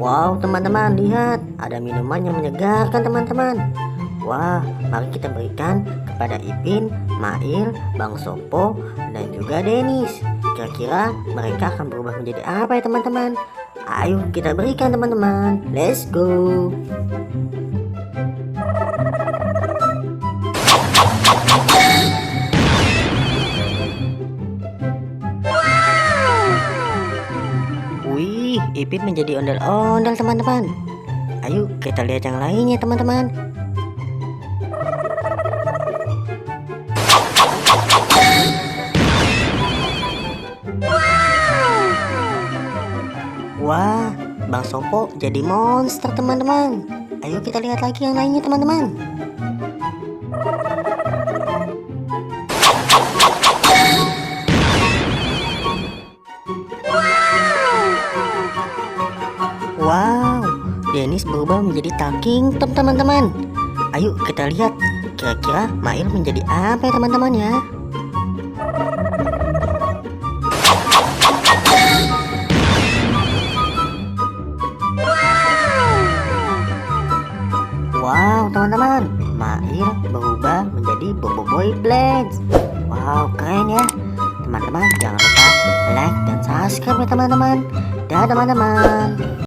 Wow teman-teman, lihat ada minuman yang menyegarkan teman-teman. Wah, mari kita berikan kepada Ipin, Mail, Bang Sopo, dan juga Denis. Kira-kira mereka akan berubah menjadi apa ya teman-teman? Ayo kita berikan teman-teman. Let's go. Wih, Ipin menjadi ondel-ondel teman-teman. Ayo kita lihat yang lainnya teman-teman. Wah, Bang Sopo jadi monster teman-teman. Ayo kita lihat lagi yang lainnya teman-teman. Wow, Dennis berubah menjadi talking tom teman-teman. Ayo kita lihat, kira-kira Mail menjadi apa ya teman-teman ya? Wow teman-teman, Mail berubah menjadi Bobo Boy Blends. Wow keren ya. Teman-teman jangan lupa like dan subscribe ya teman-teman. Dadah teman-teman.